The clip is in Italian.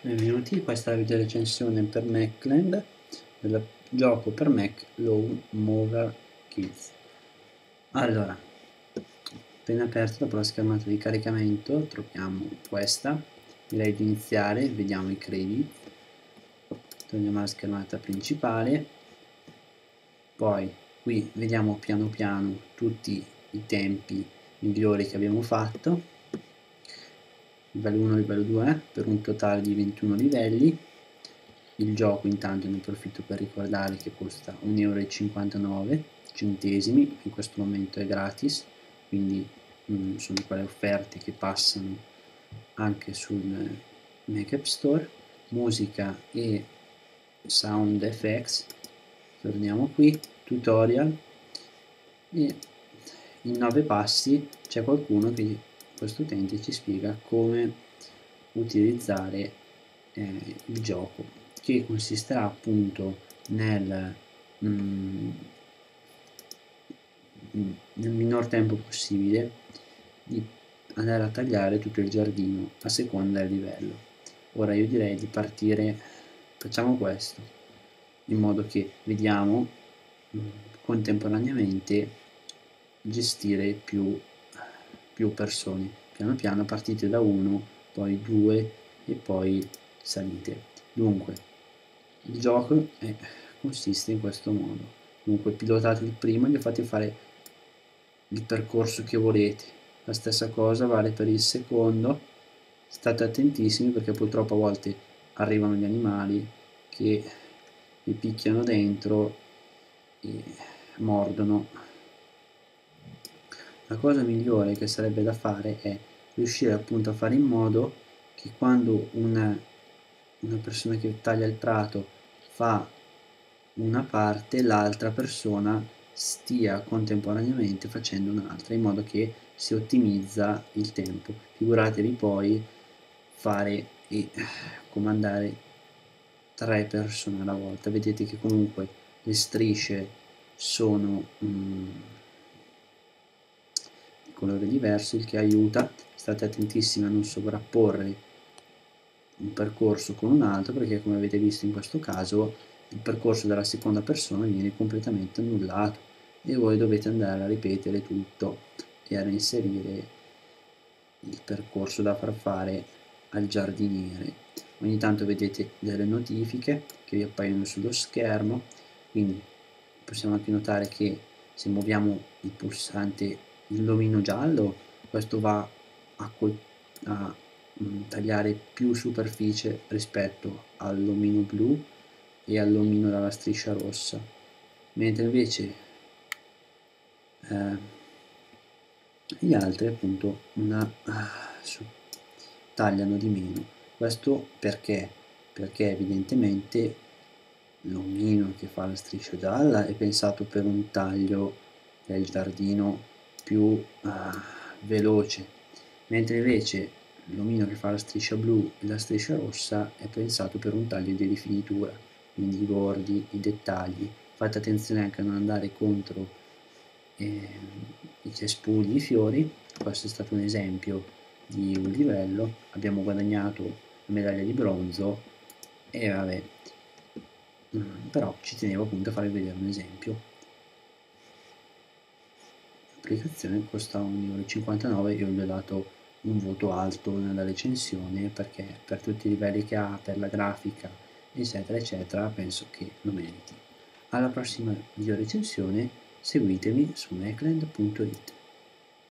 Benvenuti, questa è la video recensione per Macland del gioco per Mac Lone Mover Kids. Allora, appena aperto dopo la schermata di caricamento troviamo questa, direi di iniziare, vediamo i credit, torniamo alla schermata principale, poi qui vediamo piano piano tutti i tempi migliori che abbiamo fatto, livello 1 e livello 2 per un totale di 21 livelli. Il gioco intanto ne approfitto per ricordare che costa 1,59 €, in questo momento è gratis, quindi sono quelle offerte che passano anche sul Mac App Store. Musica e sound effects, torniamo qui, tutorial, e in 9 passi c'è qualcuno che, questo utente, ci spiega come utilizzare il gioco, che consisterà appunto nel minor tempo possibile di andare a tagliare tutto il giardino a seconda del livello. Ora io direi di partire, facciamo questo, in modo che vediamo contemporaneamente gestire più persone. Piano piano partite da 1, poi 2 e poi salite. Dunque, il gioco consiste in questo modo. Dunque, pilotate il primo e gli fate fare il percorso che volete. La stessa cosa vale per il secondo. State attentissimi perché purtroppo a volte arrivano gli animali che vi picchiano dentro e mordono. La cosa migliore che sarebbe da fare è riuscire appunto a fare in modo che quando una persona che taglia il prato fa una parte, l'altra persona stia contemporaneamente facendo un'altra, in modo che si ottimizza il tempo. Figuratevi poi fare e comandare 3 persone alla volta. Vedete che comunque le strisce sono di colore diverso, il che aiuta. State attentissimi a non sovrapporre un percorso con un altro, perché come avete visto in questo caso il percorso della seconda persona viene completamente annullato e voi dovete andare a ripetere tutto e a reinserire il percorso da far fare al giardiniere. Ogni tanto vedete delle notifiche che vi appaiono sullo schermo, quindi possiamo anche notare che se muoviamo il pulsante, il l'omino giallo, questo va a tagliare più superficie rispetto all'omino blu e all'omino dalla striscia rossa, mentre invece gli altri appunto tagliano di meno. Questo perché? Perché evidentemente l'omino che fa la striscia gialla è pensato per un taglio del giardino più veloce, mentre invece l'omino che fa la striscia blu e la striscia rossa è pensato per un taglio di rifinitura, quindi i bordi, i dettagli. Fate attenzione anche a non andare contro i cespugli, i fiori. Questo è stato un esempio di un livello, abbiamo guadagnato la medaglia di bronzo e vabbè, però ci tenevo appunto a farvi vedere un esempio. L'applicazione costa 1,59 €, io gli ho dato un voto alto nella recensione perché per tutti i livelli che ha, per la grafica eccetera eccetera, penso che lo meriti. Alla prossima video recensione, seguitemi su macland.it.